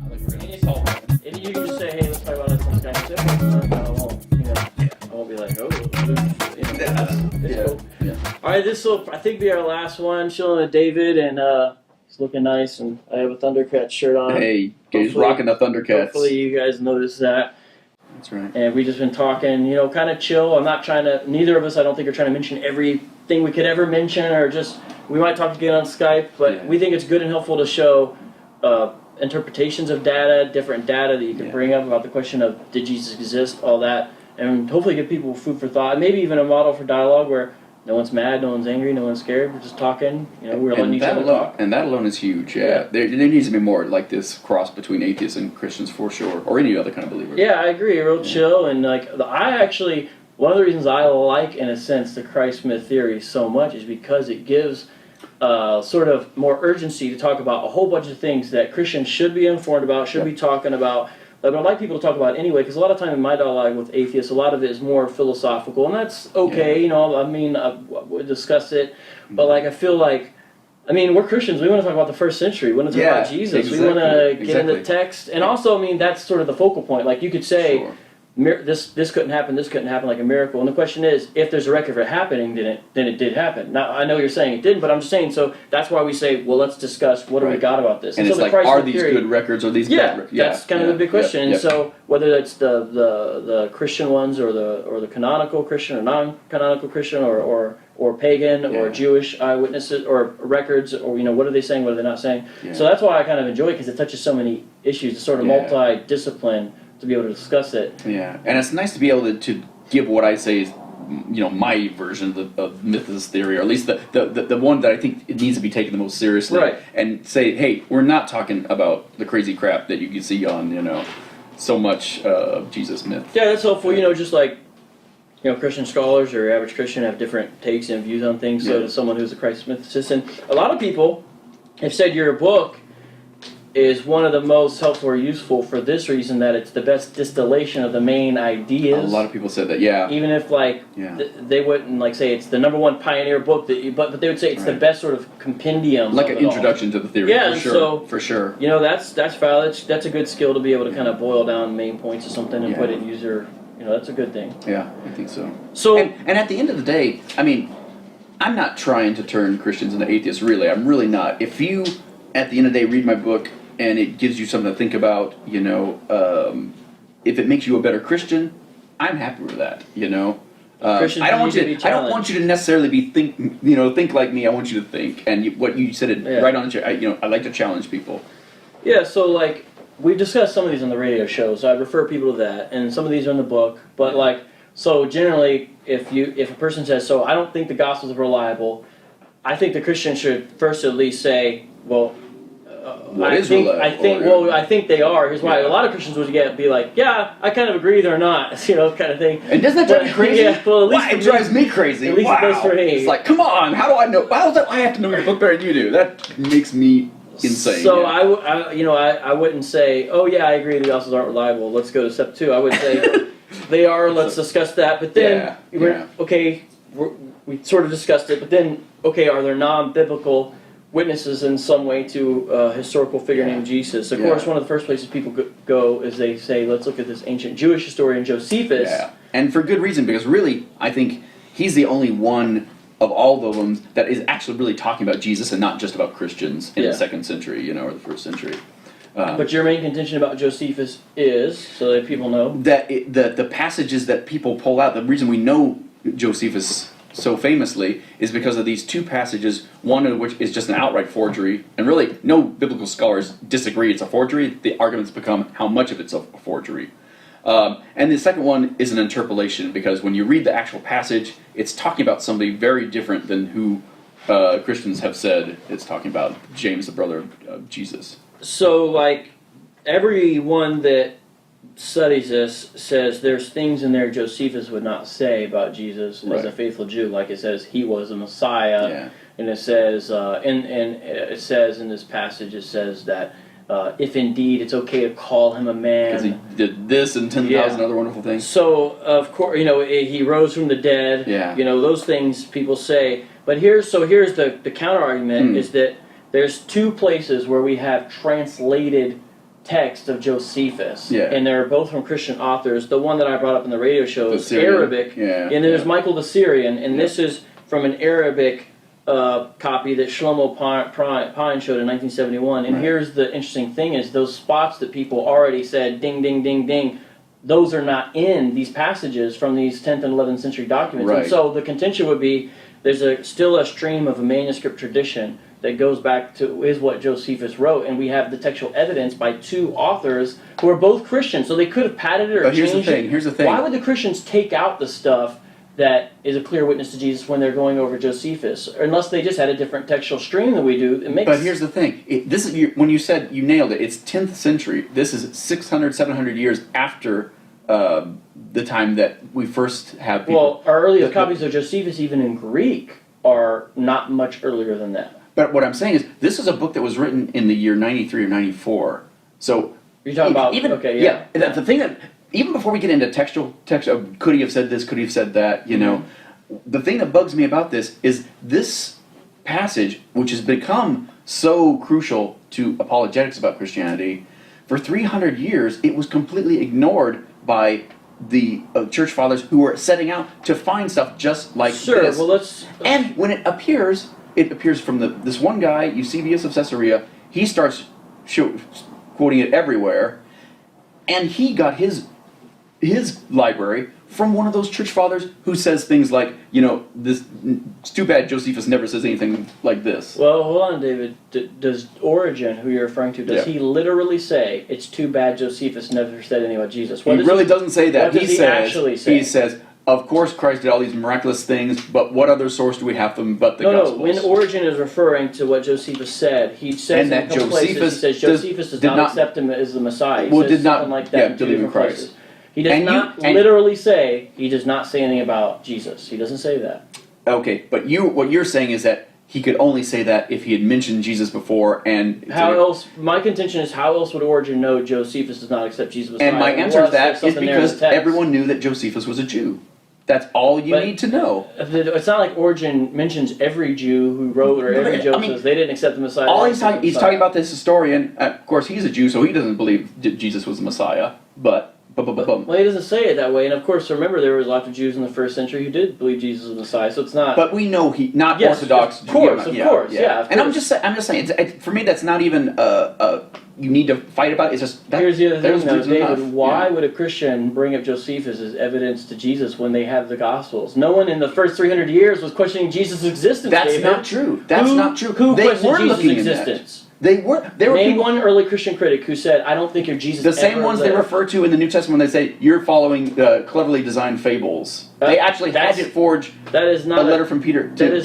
It's all and you can just say, hey, let's talk about this on Skype. I won't be like, oh, it's cool. Yeah. All right, this will, I think, be our last one. Chilling with David, and he's looking nice, and I have a Thundercats shirt on. Hey, he's rocking the Thundercats. Hopefully you guys notice that. That's right. And we've just been talking, kind of chill. I'm not trying to, neither of us, I don't think, are trying to mention everything we could ever mention, or just, we might talk again on Skype, but we think it's good and helpful to show interpretations of data, different data that you can bring up about the question of, did Jesus exist, all that, and hopefully give people food for thought, maybe even a model for dialogue where no one's mad, no one's angry, no one's scared, we're just talking, we're letting each other talk. And that alone is huge, There needs to be more like this cross between atheists and Christians for sure, or any other kind of believer. Yeah, I agree, real chill, and one of the reasons I like, in a sense, the Christ myth theory so much is because it gives sort of more urgency to talk about a whole bunch of things that Christians should be informed about, should be talking about, but I'd like people to talk about anyway, because a lot of time in my dialogue with atheists, a lot of it is more philosophical, and that's okay, we'll discuss it, but I feel like, we're Christians, we want to talk about the first century, we want to talk about Jesus, we want to get into the text, and also, that's sort of the focal point, you could say, this couldn't happen like a miracle. And the question is, if there's a record of it happening, then it did happen. Now, I know you're saying it didn't, but I'm just saying, so that's why we say, well, let's discuss what do we got about this. And so it's are these good records or these bad records? That's kind of the big question. And so whether it's the Christian ones or the canonical Christian or non-canonical Christian or pagan or Jewish eyewitnesses or records or, what are they saying, what are they not saying? Yeah. So that's why I kind of enjoy it, because it touches so many issues. It's sort of multi-discipline to be able to discuss it. Yeah, and it's nice to be able to give what I say is, my version of mythos theory, or at least the one that I think it needs to be taken the most seriously. Right. And say, hey, we're not talking about the crazy crap that you can see on, so much Jesus myth. Yeah, that's helpful. Just Christian scholars or average Christian have different takes and views on things. So to someone who's a Christ mythicist, and a lot of people have said your book is one of the most helpful or useful for this reason, that it's the best distillation of the main ideas. A lot of people said that, Even if they wouldn't say it's the number one pioneer book but they would say it's the best sort of compendium. Like an introduction to the theory. Yeah, for sure. So for sure. That's valid. That's a good skill to be able to kind of boil down main points of something and put it in user. That's a good thing. Yeah, I think so. So and at the end of the day, I'm not trying to turn Christians into atheists. Really, I'm really not. If you, at the end of the day, read my book and it gives you something to think about, if it makes you a better Christian, I'm happy with that, I don't want you to necessarily think like me. I want you to think, and what you said it right on. I like to challenge people. Yeah, so we've discussed some of these on the radio show, so I refer people to that, and some of these are in the book. But so generally, if a person says, so I don't think the Gospels are reliable, I think the Christian should first at least say, well, I think they are. Here's why. A lot of Christians would be like, yeah, I kind of agree they're not, kind of thing. And doesn't that drive you crazy? Yeah, well, at least it drives me crazy. At least it does for me. It's like, come on, how do I know? How does that? I have to know your book better than you do. That makes me insane. So I wouldn't say, oh yeah, I agree the Gospels aren't reliable. Let's go to step 2. I would say they are. Let's discuss that. But then we sort of discussed it. But then are there non-biblical witnesses in some way to a historical figure named Jesus? Of course, one of the first places people go is they say, let's look at this ancient Jewish historian Josephus. Yeah, and for good reason, because really, I think he's the only one of all of them that is actually really talking about Jesus and not just about Christians in the 2nd century, or the 1st century. But your main contention about Josephus is, so that people know, that the passages that people pull out, the reason we know Josephus so famously is because of these 2 passages, one of which is just an outright forgery, and really no biblical scholars disagree it's a forgery. The arguments become how much of it's a forgery. And the second one is an interpolation, because when you read the actual passage, it's talking about somebody very different than who Christians have said it's talking about, James, the brother of Jesus. So, everyone that studies this says there's things in there Josephus would not say about Jesus as a faithful Jew. It says he was a Messiah, and it says it says in this passage, it says that if indeed it's okay to call him a man, because he did this and 10,000 other wonderful things. So of course, he rose from the dead. Those things people say. But here's the counter argument is that there's 2 places where we have translated text of Josephus, Yeah. and they're both from Christian authors. The one that I brought up in the radio show is Syrian. Arabic, and there's Michael the Syrian, and this is from an Arabic copy that Shlomo Pine showed in 1971. And here's the interesting thing: is those spots that people already said, ding, ding, ding, ding. Those are not in these passages from these 10th and 11th century documents. Right. And so the contention would be there's still a stream of a manuscript tradition that goes back to is what Josephus wrote, and we have the textual evidence by two authors who are both Christians, so they could have padded it or changed it. Here's the thing. Why would the Christians take out the stuff that is a clear witness to Jesus when they're going over Josephus, unless they just had a different textual stream than we do? It makes. But here's the thing. This is when you said you nailed it. It's 10th century. This is 600, 700 years after the time that we first have people. Well, our earliest copies of Josephus, even in Greek, are not much earlier than that. But what I'm saying is, this is a book that was written in the year 93 or 94. So you're talking about even okay, yeah. The thing that even before we get into text, could he have said this? Could he have said that? You know, the thing that bugs me about this is this passage, which has become so crucial to apologetics about Christianity, for 300 years it was completely ignored by the church fathers who were setting out to find stuff just like this. Well, let's. And when it appears from this one guy, Eusebius of Caesarea. He starts quoting it everywhere, and he got his library from one of those church fathers who says things like, you know, this. It's too bad Josephus never says anything like this. Well, hold on, David. Does Origen, who you're referring to, does he literally say it's too bad Josephus never said anything about Jesus? He really doesn't say that. What does he actually say? He says, of course Christ did all these miraculous things, but what other source do we have from but the Gospels? No, when Origen is referring to what Josephus said, he says in a couple places, he says Josephus does not accept him as the Messiah. He says something like that in two different places. He does not literally say, he does not say anything about Jesus. He doesn't say that. Okay, but what you're saying is that he could only say that if he had mentioned Jesus before, and how else? My contention is, how else would Origen know Josephus does not accept Jesus? And my answer to that is because everyone knew that Josephus was a Jew. That's all you need to know. It's not like Origen mentions every Jew who wrote or every Joe says they didn't accept the Messiah. All he's talking about this historian. Of course, he's a Jew, so he doesn't believe Jesus was the Messiah. But well, he doesn't say it that way. And of course, remember there was lots of Jews in the first century who did believe Jesus was the Messiah. So it's not. But we know not Orthodox. Of course, yeah. And I'm just saying, for me, that's not even you need to fight about. It's just here's the other thing, though, David. Why would a Christian bring up Josephus as evidence to Jesus when they have the Gospels? No one in the first 300 years was questioning Jesus' existence. That's David. not true. That's not true. Who they questioned were Jesus' existence? They were Name one early Christian critic who said, "I don't think your Jesus." The same ones they refer to in the New Testament when they say you're following cleverly designed fables. They actually had to forge a letter from Peter to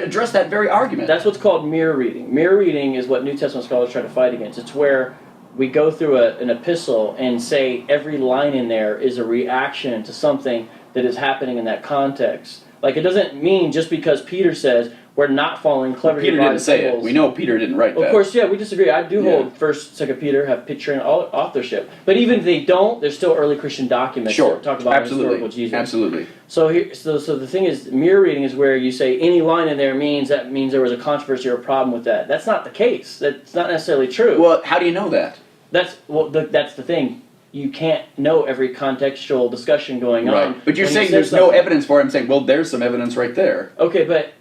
address that very argument. That's what's called mirror reading. Mirror reading is what New Testament scholars try to fight against. It's where we go through an epistle and say every line in there is a reaction to something that is happening in that context. Like, it doesn't mean just because Peter says we're not following cleverly Peter didn't say it. We know Peter didn't write that. Of course, yeah, we disagree. I do hold 1st, 2nd Peter have picture and authorship. But even if they don't, there's still early Christian documents that talk about historical Jesus. Absolutely. So the thing is, mirror reading is where you say any line in there means there was a controversy or a problem with that. That's not the case. That's not necessarily true. Well, how do you know that? That's the thing. You can't know every contextual discussion going on. But you're saying there's no evidence for it. I'm saying, well, there's some evidence right there. Okay, but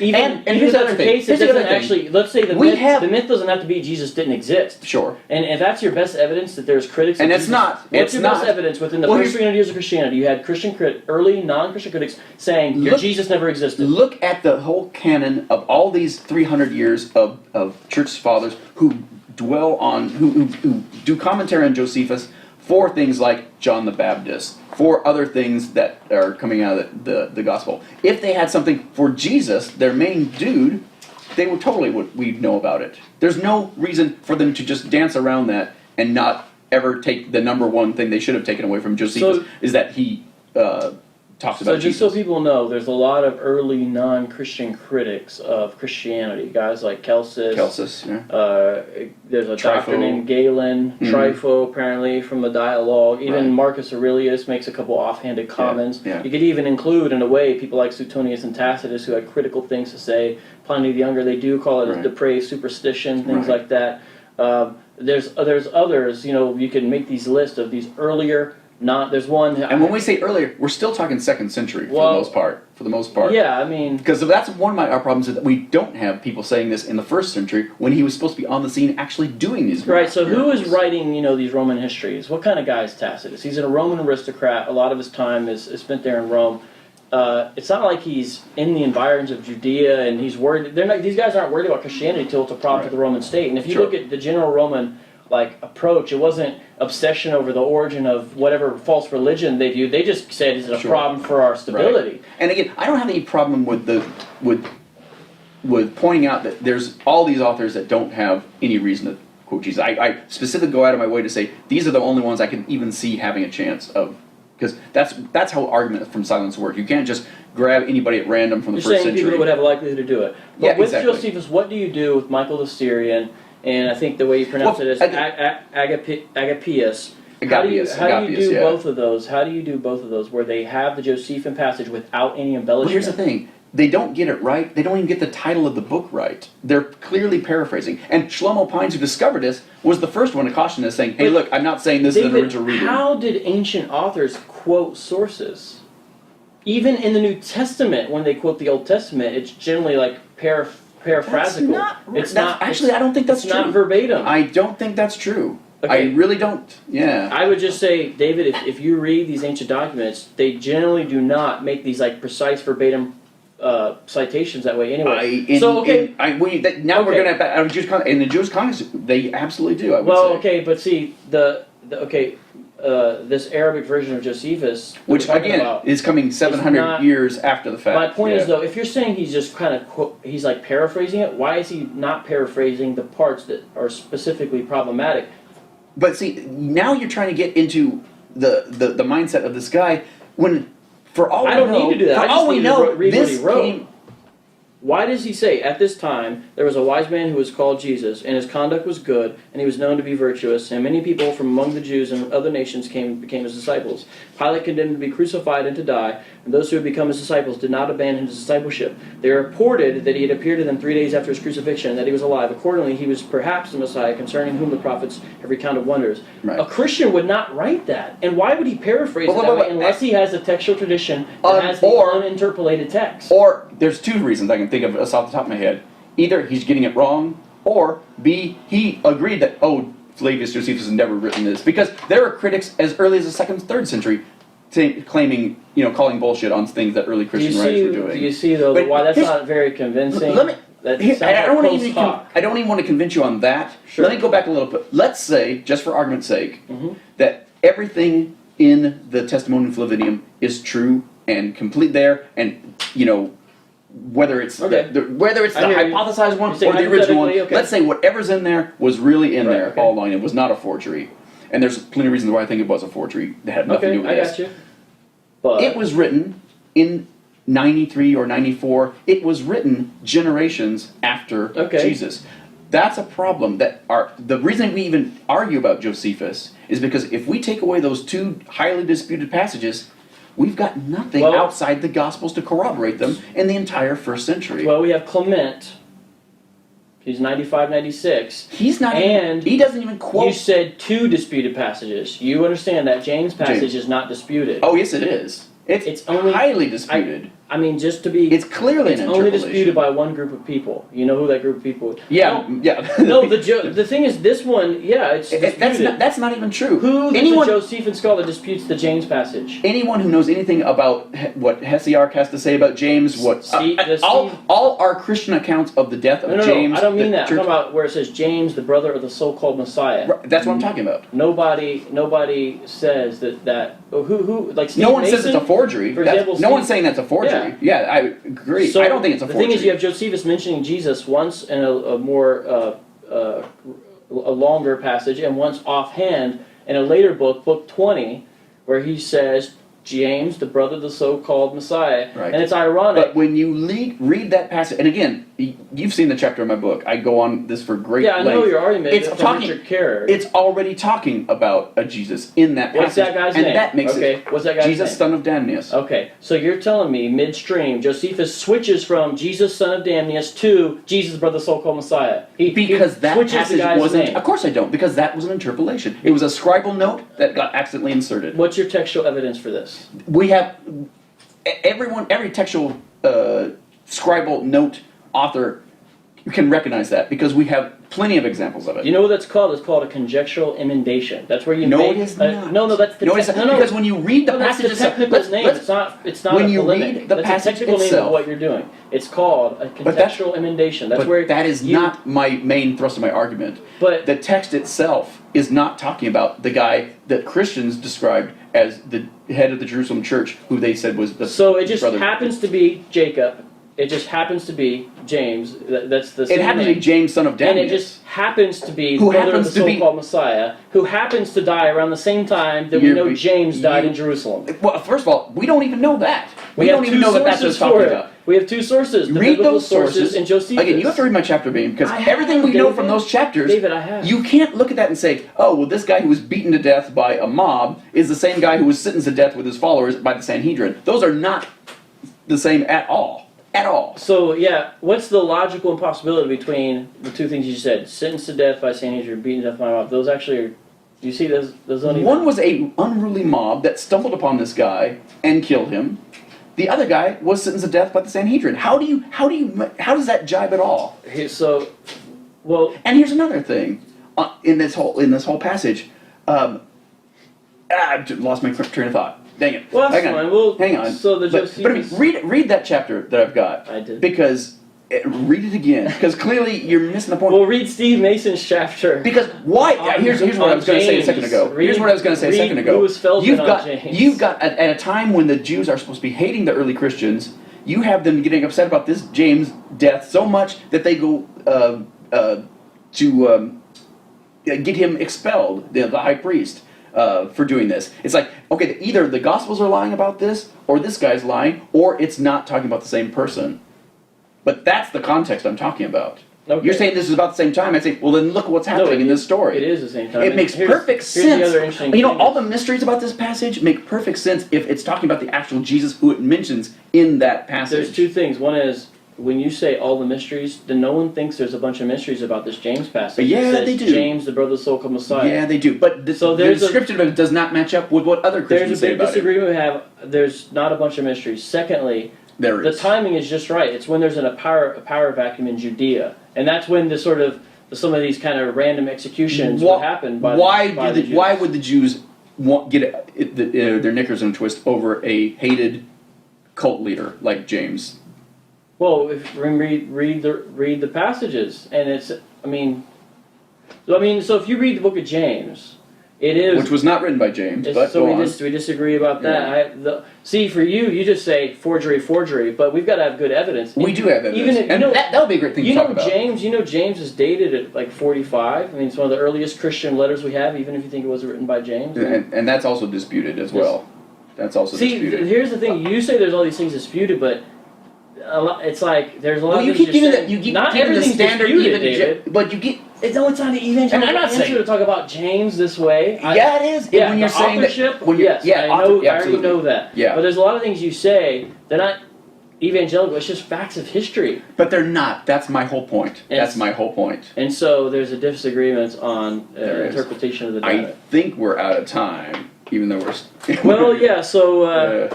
even if that's the case, it doesn't actually. Let's say the myth doesn't have to be Jesus didn't exist. Sure. And if that's your best evidence that there's critics, and it's not. What's your best evidence within the first 300 years of Christianity? You had early non-Christian critics saying Jesus never existed. Look at the whole canon of all these 300 years of church fathers who dwell on who do commentary on Josephus. For things like John the Baptist, for other things that are coming out of the gospel. If they had something for Jesus, their main dude, they would we'd know about it. There's no reason for them to just dance around that and not ever take the number one thing they should have taken away from Josephus, is that he talks about Jesus. So just so people know, there's a lot of early non-Christian critics of Christianity. Guys like Celsus. There's a doctor named Galen. Trypho, apparently, from the Dialogue. Even Marcus Aurelius makes a couple offhanded comments. You could even include, in a way, people like Suetonius and Tacitus who had critical things to say. Pliny the Younger, they do call it a depraved superstition, things like that. there's others. You can make these lists of these earlier. There's one. And when we say earlier, we're still talking 2nd century for the most part. For the most part. Yeah, I mean, because that's one of our problems is that we don't have people saying this in the 1st century when he was supposed to be on the scene actually doing these. Right. So who is writing these Roman histories? What kind of guy is Tacitus? He's a Roman aristocrat. A lot of his time is spent there in Rome. It's not like he's in the environs of Judea and he's worried. These guys aren't worried about Christianity until it's a problem to the Roman state. And if you look at the general Roman approach, it wasn't obsession over the origin of whatever false religion they viewed. They just said, "Is it a problem for our stability?" Right. And again, I don't have any problem with pointing out that there's all these authors that don't have any reason to quote Jesus. I specifically go out of my way to say these are the only ones I can even see having a chance of. Because that's how argument from silence work. You can't just grab anybody at random from the 1st century. You're saying people that would have a likelihood to do it. But yeah, with exactly. Josephus, what do you do with Michael the Syrian? And I think the way you pronounce it is Agapius. How do you do both of those? How do you do both of those where they have the Josephine passage without any embellishment? Well, here's the thing. They don't get it right. They don't even get the title of the book right. They're clearly paraphrasing. And Shlomo Pines, who discovered this, was the first one to caution us, saying, hey, look, I'm not saying this is an original reading. How did ancient authors quote sources? Even in the New Testament, when they quote the Old Testament, it's generally paraphrasical. I don't think that's true. It's not verbatim. I don't think that's true. Okay. I really don't. Yeah. I would just say, David, if you read these ancient documents, they generally do not make these precise verbatim citations that way. Anyway, we're gonna in the Jewish Congress, they absolutely do. I would say. But see this Arabic version of Josephus, which again is coming 700 years after the fact. My point is though, if you're saying he's just he's paraphrasing it, why is he not paraphrasing the parts that are specifically problematic? But see, now you're trying to get into the mindset of this guy when, for all we know, I don't need to do that. For all we know, read this what he wrote. came. Why does he say, at this time, there was a wise man who was called Jesus, and his conduct was good, and he was known to be virtuous, and many people from among the Jews and other nations became his disciples. Pilate condemned him to be crucified and to die, and those who had become his disciples did not abandon his discipleship. They reported that he had appeared to them 3 days after his crucifixion, and that he was alive. Accordingly, he was perhaps the Messiah, concerning whom the prophets have recounted wonders. Right. A Christian would not write that. And why would he paraphrase it that way unless he has a textual tradition that has the uninterpolated text? Or, there's two reasons I can think of off the top of my head. Either he's getting it wrong, or B, he agreed that, Flavius Josephus has never written this. Because there are critics as early as the 2nd, 3rd century claiming, calling bullshit on things that early Christian writers were doing. Do you see, though, why that's not very convincing? I don't even want to convince you on that. Sure. Let me go back a little bit. Let's say, just for argument's sake, Mm-hmm. that everything in the Testimonium Flavianum is true and complete there, and, whether it's the hypothesized one or the original one. Okay. Let's say whatever's in there was really in there all along. It was not a forgery. And there's plenty of reasons why I think it was a forgery that had nothing to do with this. I got you. But it was written in 93 or 94. It was written generations after Jesus. That's a problem. The reason we even argue about Josephus is because if we take away those two highly disputed passages, we've got nothing outside the Gospels to corroborate them in the entire 1st century. Well, we have Clement. He's 95, 96. He's not. And he doesn't even quote. You said two disputed passages. You understand that James passage is not disputed. Oh, yes, it is. It's only highly disputed. Just to be... It's clearly an interpolation. It's only disputed by one group of people. You know who that group of people is? Yeah. The thing is, this one, it's disputed. That's not even true. Who is the Josephine scholar disputes the James passage? Anyone who knows anything about what Hesiarch has to say about James, all our Christian accounts of the death of James... No, I don't mean that. I'm talking about where it says James, the brother of the so-called Messiah. Right, that's what I'm talking about. Nobody says that who like Steve no one Mason, says it's a forgery. For example, no one's saying that's a forgery. Yeah, I agree. So I don't think it's a forgery. The thing is, you have Josephus mentioning Jesus once in a more a longer passage, and once offhand in a later book, book 20, where he says James, the brother of the so-called Messiah. Right. And it's ironic. But when you read that passage, and again, you've seen the chapter in my book. I go on this for great length. Yeah, I know your argument. It's talking. It's already talking about a Jesus in that passage. What's that guy's name? And that makes it. What's that guy's Jesus, name? son of Damnius. Okay, so you're telling me midstream, Josephus switches from Jesus, son of Damnius, to Jesus, brother, so-called Messiah. Because that passage wasn't. Name. Of course I don't. Because that was an interpolation. It was a scribal note that got accidentally inserted. What's your textual evidence for this? We have every textual scribal note author can recognize that because we have plenty of examples of it. You know what that's called? It's called a conjectural emendation. That's where you no, make... it is not. No, that's the... Because when you read the passage that's the technical name. It's not when a you polemic. read the that's passage the technical itself, name of what you're doing. It's called a contextual emendation. That's where that is not my main thrust of my argument. But the text itself is not talking about the guy that Christians described as the head of the Jerusalem church, who they said was the So it just brother. happens to be Jacob. It just happens to be James. That's the same It happens name. to be James, son of Damnius. And it just happens to be who brother of happens the to be so-called Messiah, who happens to die around the same time that we know James died in Jerusalem. Well, first of all, we don't even know that. We don't even know that that's what it's talking about. We have two sources. The Read biblical those sources and Josephus. Again, you have to read my chapter, baby, because I everything have, we know David. from those chapters, David, I have. You can't look at that and say, oh, well, this guy who was beaten to death by a mob is the same guy who was sentenced to death with his followers by the Sanhedrin. Those are not the same at all. At all. So, yeah, what's the logical impossibility between the two things you said? Sentenced to death by Sanhedrin, beaten to death by a mob. Those actually are... Do you see those don't even... One was a unruly mob that stumbled upon this guy and killed him. The other guy was sentenced to death by the Sanhedrin. How does that jibe at all? Well, and here's another thing in this whole passage. I lost my train of thought. Dang it. Well, that's fine. Hang on. So the Josephus... read that chapter that I've got. I did. Because read it again. Because clearly you're missing the point. Well, read Steve Mason's chapter. Because why? Here's what I was going to say a second ago. You've got at a time when the Jews are supposed to be hating the early Christians, you have them getting upset about this James' death so much that they go to get him expelled, the high priest. For doing this. It's like, okay, either the Gospels are lying about this, or this guy's lying, or it's not talking about the same person. But that's the context I'm talking about. Okay. You're saying this is about the same time. I say, well, then look what's happening in this story. It is the same time. It makes perfect sense. All the mysteries about this passage make perfect sense if it's talking about the actual Jesus who it mentions in that passage. There's two things. One is, when you say all the mysteries, then no one thinks there's a bunch of mysteries about this James passage. Yeah, they do. James, the brother of the so-called Messiah. Yeah, they do. But the description of it does not match up with what other Christians say about it. There's a big disagreement we have. There's not a bunch of mysteries. Secondly, the timing is just right. It's when there's a power vacuum in Judea. And that's when some of these kind of random executions would happen by the Jews. Why would the Jews get their knickers in a twist over a hated cult leader like James? Well, if read the passages, and so if you read the book of James, it is, which was not written by James. But so we disagree about that. Yeah. See, for you just say forgery, but we've got to have good evidence. We do have evidence, that would be a great thing to talk about. James is dated at like 45. I mean, it's one of the earliest Christian letters we have, even if you think it was written by James. And that's also disputed as well. That's also disputed. See, here's the thing. You say there's all these things disputed, but it's like there's a lot of things not everything's disputed, David. But you get... It's not an evangelical answer to talk about James this way. It is. Yeah, when you're saying authorship, that... I already know that. Yeah. But there's a lot of things you say, they're not evangelical, it's just facts of history. But they're not. That's my whole point. And so there's a disagreement on interpretation of the data. I think we're out of time. Even though we're... Well, yeah, so,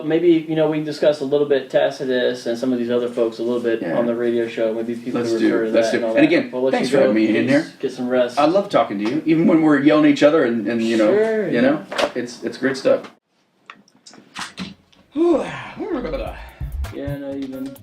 maybe, we can discuss a little bit Tacitus and some of these other folks a little bit on the radio show. Maybe people can refer to that. And again, thanks for having me in here. Get some rest. I love talking to you, even when we're yelling at each other and Sure, it's great stuff. Yeah, no, you've been